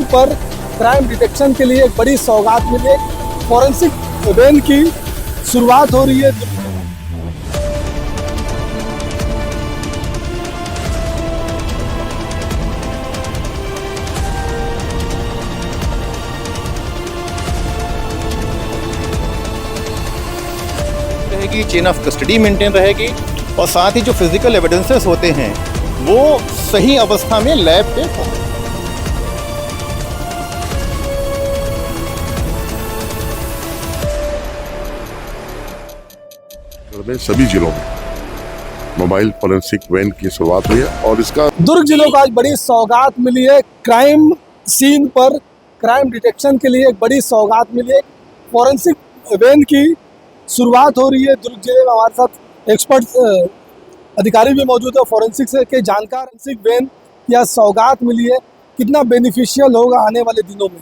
पर crime detection के लिए एक बड़ी सौगात मिली है। फॉरेंसिक वैन की शुरुआत हो रही है। रहेगी, चेन ऑफ कस्टडी मेंटेन रहेगी और साथ ही जो फिजिकल एविडेंसेस होते हैं वो सही अवस्था में लैब पे सभी जिलों में मोबाइल फॉरेंसिक वैन की शुरुआत हुई है और इसका दुर्ग जिलों को आज बड़ी सौगात मिली है। क्राइम सीन पर क्राइम डिटेक्शन के लिए एक बड़ी सौगात मिली है। फॉरेंसिक वैन की शुरुआत हो रही है। दुर्ग जिले में हमारे साथ एक्सपर्ट अधिकारी भी मौजूद है, फॉरेंसिक से के जानकार। फॉरेंसिक वैन या सौगात मिली है, कितना बेनिफिशियल होगा आने वाले दिनों में?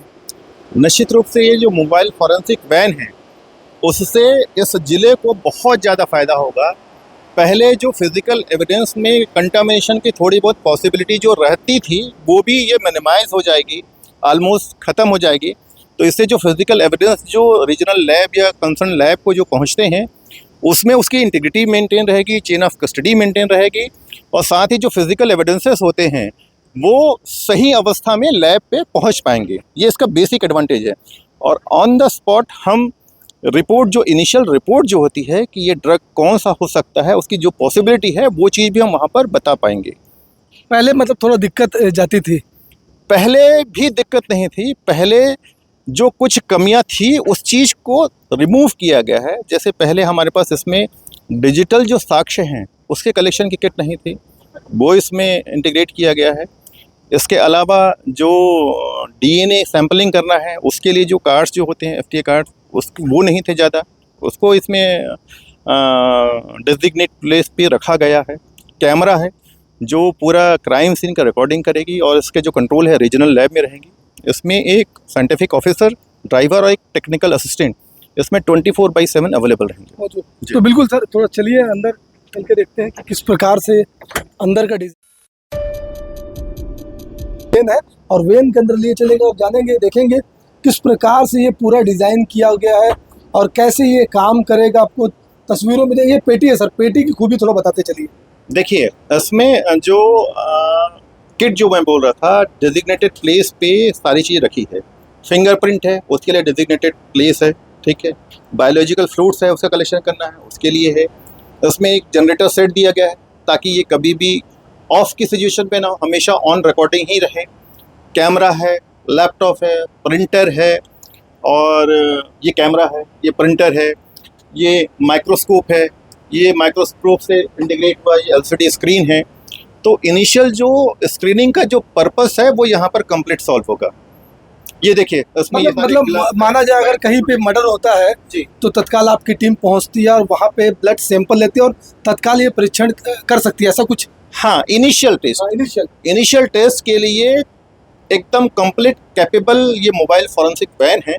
निश्चित रूप से ये जो मोबाइल फॉरेंसिक वैन है उससे इस जिले को बहुत ज़्यादा फ़ायदा होगा। पहले जो फिज़िकल एविडेंस में कंटामिनेशन की थोड़ी बहुत पॉसिबिलिटी जो रहती थी वो भी ये मिनिमाइज़ हो जाएगी, ऑलमोस्ट ख़त्म हो जाएगी। तो इससे जो फिज़िकल एविडेंस जो रीजनल लैब या कंसर्न लैब को जो पहुंचते हैं उसमें उसकी इंटीग्रिटी मेंटेन रहेगी, चेन ऑफ कस्टडी मेंटेन रहेगी और साथ ही जो फिज़िकल एविडेंसेस होते हैं वो सही अवस्था में लैब पे पहुंच पाएंगे। ये इसका बेसिक एडवांटेज है। और ऑन द स्पॉट हम रिपोर्ट जो इनिशियल रिपोर्ट जो होती है कि ये ड्रग कौन सा हो सकता है, उसकी जो पॉसिबिलिटी है वो चीज़ भी हम वहाँ पर बता पाएंगे। पहले मतलब थोड़ा दिक्कत जाती थी? पहले भी दिक्कत नहीं थी। पहले जो कुछ कमियां थी उस चीज़ को रिमूव किया गया है। जैसे पहले हमारे पास इसमें डिजिटल जो साक्ष्य हैं उसके कलेक्शन की किट नहीं थी, वो इसमें इंटीग्रेट किया गया है। इसके अलावा जो डीएनए सैंपलिंग करना है उसके लिए जो कार्ड्स जो होते हैं एफटीए कार्ड वो नहीं थे ज़्यादा, उसको इसमें डेजिग्नेट प्लेस पे रखा गया है। कैमरा है जो पूरा क्राइम सीन का रिकॉर्डिंग करेगी और इसके जो कंट्रोल है रीजनल लैब में रहेंगी। इसमें एक साइंटिफिक ऑफिसर, ड्राइवर और एक टेक्निकल असिस्टेंट इसमें 24/7 अवेलेबल रहेंगे। तो बिल्कुल सर, थोड़ा चलिए अंदर चल के देखते हैं कि किस प्रकार से अंदर का डिजाइन है और वैन के अंदर लिए चलेंगे और जानेंगे, देखेंगे किस प्रकार से ये पूरा डिज़ाइन किया गया है और कैसे ये काम करेगा। आपको तस्वीरों में ये पेटी है सर, पेटी की खूबी थोड़ा बताते चलिए। देखिए इसमें जो किट जो मैं बोल रहा था, डेजिग्नेटेड प्लेस पे सारी चीज़ रखी है। फिंगरप्रिंट है उसके लिए डेजिग्नेटेड प्लेस है, ठीक है। बायोलॉजिकल फ्लूइड्स है उसका कलेक्शन करना है उसके लिए है। इसमें एक जनरेटर सेट दिया गया है ताकि ये कभी भी ऑफ की सिचुएशन पे ना हो, हमेशा ऑन रिकॉर्डिंग ही रहे। कैमरा है, लैपटॉप है, प्रिंटर है और ये कैमरा है, ये प्रिंटर है, ये माइक्रोस्कोप है, ये माइक्रोस्कोप से इंटीग्रेट हुआ ये एलसीडी स्क्रीन है। तो इनिशियल जो स्क्रीनिंग का जो पर्पस है वो यहाँ पर कंप्लीट सॉल्व होगा। ये देखिए इसमें मतलब माना जाए अगर कहीं पे मर्डर होता है जी तो तत्काल आपकी टीम पहुंचती है और वहाँ पे ब्लड सैंपल लेती है और तत्काल ये परीक्षण कर सकती है, ऐसा कुछ? हाँ, इनिशियल टेस्ट के लिए एकदम कंप्लीट कैपेबल ये मोबाइल फॉरेंसिक वैन है।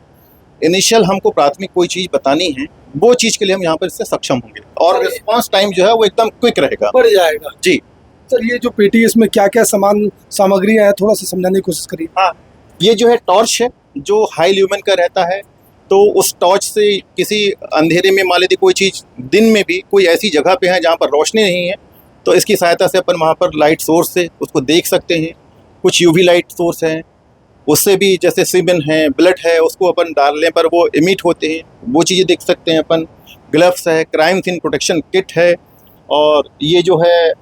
इनिशियल हमको प्राथमिक कोई चीज़ बतानी है वो चीज़ के लिए हम यहाँ पर इससे सक्षम होंगे और रिस्पांस टाइम जो है वो एकदम क्विक रहेगा, बढ़ जाएगा। जी सर, ये जो पेटी है इसमें क्या क्या सामग्रियाँ हैं, थोड़ा सा समझाने की कोशिश करिए। हाँ, ये जो है टॉर्च है जो हाई ल्यूमेन का रहता है। तो उस टॉर्च से किसी अंधेरे में मान लीजिए कोई चीज़ दिन में भी कोई ऐसी जगह पे है जहाँ पर रोशनी नहीं है तो इसकी सहायता से अपन वहाँ पर लाइट सोर्स से उसको देख सकते हैं। कुछ यूवी लाइट सोर्स हैं उससे भी, जैसे सीमेन है, ब्लड है, उसको अपन डालने पर वो इमिट होते हैं, वो चीज़ें देख सकते हैं अपन। ग्लव्स है, क्राइम सीन प्रोटेक्शन किट है और ये जो है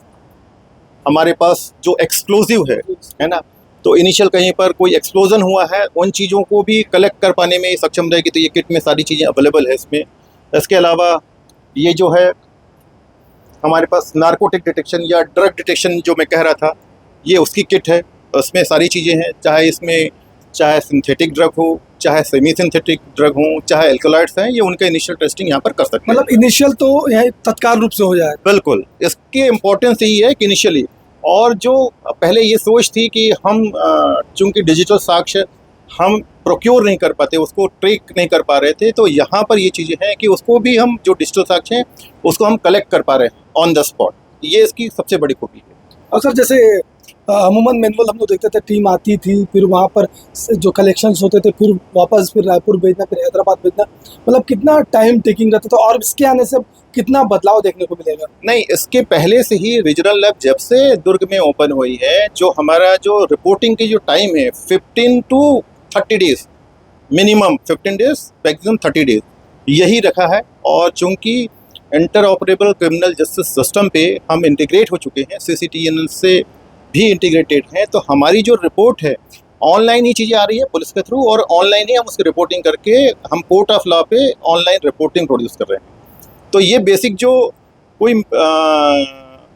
हमारे पास जो एक्सप्लोजिव है ना, तो इनिशियल कहीं पर कोई एक्सप्लोजन हुआ है उन चीज़ों को भी कलेक्ट कर पाने में सक्षम रहेगी। तो ये किट में सारी चीज़ें अवेलेबल है इसमें। इसके अलावा ये जो है हमारे पास नार्कोटिक डिटेक्शन या ड्रग डिटेक्शन जो मैं कह रहा था, ये उसकी किट है। उसमें सारी चीज़ें हैं, चाहे सिंथेटिक ड्रग हो, चाहे सेमी सिंथेटिक ड्रग हो, चाहे एल्कोलाइड्स हैं, ये उनका इनिशियल टेस्टिंग यहाँ पर कर सकते हैं। मतलब इनिशियल तो यह तत्काल रूप से हो जाए। बिल्कुल, इसकी इम्पोर्टेंस यही है कि इनिशियली, और जो पहले ये सोच थी कि हम चूँकि डिजिटल साक्ष्य हम प्रोक्योर नहीं कर पाते, उसको ट्रेक नहीं कर पा रहे थे, तो यहाँ पर ये चीज़ें हैं कि उसको भी हम जो डिजिटल साक्ष्य हैं उसको हम कलेक्ट कर पा रहे हैं ऑन द स्पॉट। ये इसकी सबसे बड़ी खूबी है। और सर, जैसे अमूमन मैनुअल हम लोग देखते थे, टीम आती थी, फिर वहाँ पर जो कलेक्शंस होते थे, फिर वापस फिर रायपुर भेजना, फिर हैदराबाद भेजना, मतलब कितना टाइम टेकिंग रहता था। और इसके आने से कितना बदलाव देखने को मिलेगा? नहीं, इसके पहले से ही रीजनल लैब जब से दुर्ग में ओपन हुई है, जो हमारा जो रिपोर्टिंग की जो टाइम है 15 to 30 days, minimum 15 days, maximum 30 days यही रखा है। और चूंकि inter operable criminal justice system पे हम इंटीग्रेट हो चुके हैं, CCTN से भी इंटीग्रेटेड हैं, तो हमारी जो रिपोर्ट है ऑनलाइन ही चीज़ें आ रही है पुलिस के थ्रू, और ऑनलाइन ही हम उसकी रिपोर्टिंग करके हम कोर्ट ऑफ लॉ पे ऑनलाइन रिपोर्टिंग प्रोड्यूस कर रहे हैं। तो ये बेसिक जो कोई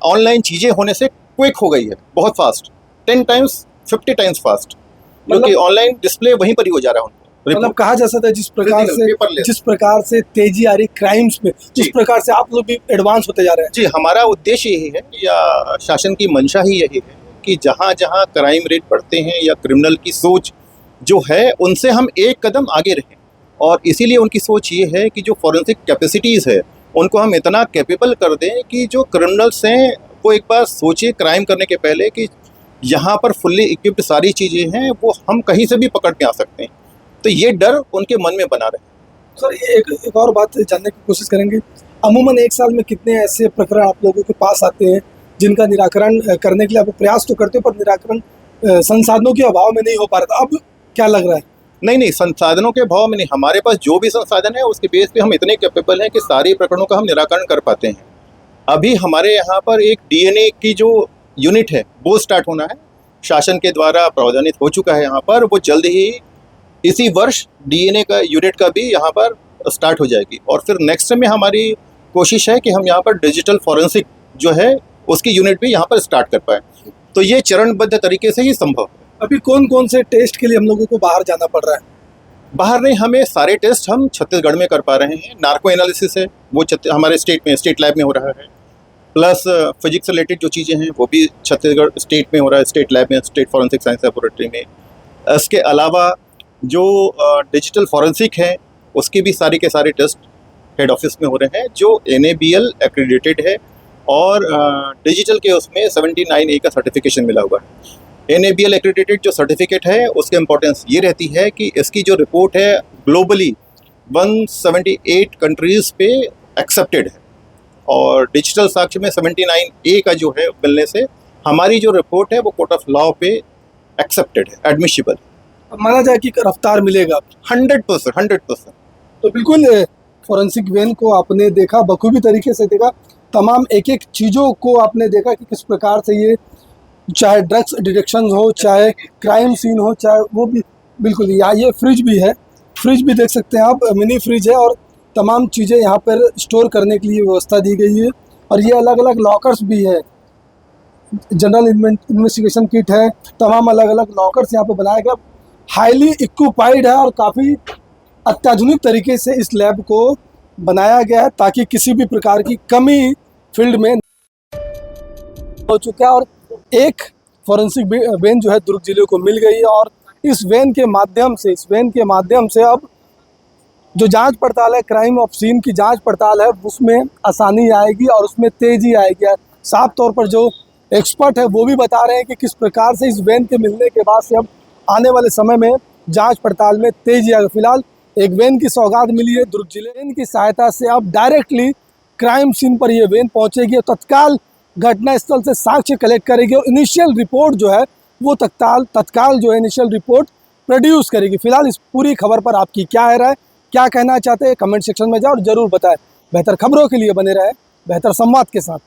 ऑनलाइन चीज़ें होने से क्विक हो गई है, बहुत फास्ट, 10 टाइम्स 50 टाइम्स फास्ट, क्योंकि ऑनलाइन डिस्प्ले वहीं पर ही हो जा रहा है उनको। मतलब कहा जा सकता है जिस प्रकार से तेजी आ रही क्राइम्स में, जिस प्रकार से आप लोग भी एडवांस होते जा रहे हैं। जी, हमारा उद्देश्य यही है, या शासन की मंशा ही यही है कि जहाँ जहाँ क्राइम रेट बढ़ते हैं या क्रिमिनल की सोच जो है उनसे हम एक कदम आगे रहें। और इसीलिए उनकी सोच ये है कि जो फॉरेंसिक कैपेसिटीज़ है उनको हम इतना कैपेबल कर दें कि जो क्रिमिनल्स हैं वो एक बार सोचे क्राइम करने के पहले कि यहाँ पर फुल्ली इक्विप्ड सारी चीज़ें हैं, वो हम कहीं से भी पकड़ के आ सकते हैं। तो ये डर उनके मन में बना रहे। सर, एक और बात जानने की कोशिश करेंगे, अमूमन एक साल में कितने ऐसे प्रकरण आप लोगों के पास आते हैं जिनका निराकरण करने के लिए आप प्रयास तो करते हो, पर निराकरण संसाधनों के अभाव में नहीं हो पा रहा था? अब क्या लग रहा है? नहीं, संसाधनों के अभाव में नहीं, हमारे पास जो भी संसाधन है उसके बेस पे हम इतने कैपेबल हैं कि सारे प्रकरणों का हम निराकरण कर पाते हैं। अभी हमारे यहाँ पर एक DNA की जो यूनिट है वो स्टार्ट होना है, शासन के द्वारा प्रावधानित हो चुका है यहाँ पर, वो जल्द ही इसी वर्ष DNA का यूनिट का भी यहाँ पर स्टार्ट हो जाएगी। और फिर नेक्स्ट में हमारी कोशिश है कि हम यहाँ पर डिजिटल फॉरेंसिक जो है उसकी यूनिट भी यहाँ पर स्टार्ट कर पाएँ। तो ये चरणबद्ध तरीके से ही संभव है। अभी कौन कौन से टेस्ट के लिए हम लोगों को बाहर जाना पड़ रहा है? बाहर नहीं, हमें सारे टेस्ट हम छत्तीसगढ़ में कर पा रहे हैं। नार्को एनालिसिस है वो हमारे स्टेट लैब में हो रहा है, प्लस फिजिक्स से रिलेटेड जो चीज़ें हैं वो भी छत्तीसगढ़ स्टेट में हो रहा है, स्टेट लैब में, स्टेट फॉरेंसिक साइंस लेबोरेटरी में। इसके अलावा जो डिजिटल फॉरेंसिक है उसके भी सारे के सारे टेस्ट हेड ऑफिस में हो रहे हैं, जो NABL एक्रेडिटेड है, और डिजिटल के उसमें 79A का सर्टिफिकेशन मिला हुआ है। NABL एक्रेडिटेड जो सर्टिफिकेट है उसकी इम्पोर्टेंस ये रहती है कि इसकी जो रिपोर्ट है ग्लोबली 178 कंट्रीज़ पे एक्सेप्टेड है, और डिजिटल साक्ष्य में 79A का जो है मिलने से हमारी जो रिपोर्ट है वो कोर्ट ऑफ लॉ पे एक्सेप्टेड है, एडमिशिबल। माना जाए कि रफ्तार मिलेगा 100%। तो बिल्कुल फॉरेंसिक वेन को आपने देखा, बखूबी तरीके से देखा, तमाम एक एक चीज़ों को आपने देखा कि किस प्रकार से ये, चाहे ड्रग्स डिटेक्शन हो, चाहे क्राइम सीन हो, चाहे वो भी बिल्कुल। यहाँ ये फ्रिज भी है, फ्रिज भी देख सकते हैं आप, मिनी फ्रिज है, और तमाम चीज़ें यहाँ पर स्टोर करने के लिए व्यवस्था दी गई है। और ये अलग अलग लॉकर्स भी है, जनरल इन्वेस्टिगेशन किट है, तमाम अलग अलग लॉकर्स यहाँ पर बनाया गया, हाईली इक्विपाइड है, और काफ़ी अत्याधुनिक तरीके से इस लैब को बनाया गया है ताकि किसी भी प्रकार की कमी फील्ड में हो चुका है। और एक फॉरेंसिक वेन जो है दुर्ग जिले को मिल गई है, और इस वेन के माध्यम से अब जो जांच पड़ताल है, क्राइम ऑफ सीन की जांच पड़ताल है, उसमें आसानी आएगी और उसमें तेज़ी आएगी। साफ तौर पर जो एक्सपर्ट है वो भी बता रहे हैं कि किस प्रकार से इस वेन के मिलने के बाद से अब आने वाले समय में जांच पड़ताल में तेज़ी आएगी। फिलहाल एक वेन की सौगात मिली है दुर्ग जिले, वेन की सहायता से अब डायरेक्टली क्राइम सीन पर ये वेन पहुंचेगी और तत्काल घटनास्थल से साक्ष्य कलेक्ट करेगी, और इनिशियल रिपोर्ट जो है वो तत्काल जो है इनिशियल रिपोर्ट प्रोड्यूस करेगी। फिलहाल इस पूरी खबर पर आपकी क्या राय, क्या कहना चाहते हैं, कमेंट सेक्शन में जाओ और ज़रूर बताएं। बेहतर खबरों के लिए बने रहे बेहतर संवाद के साथ।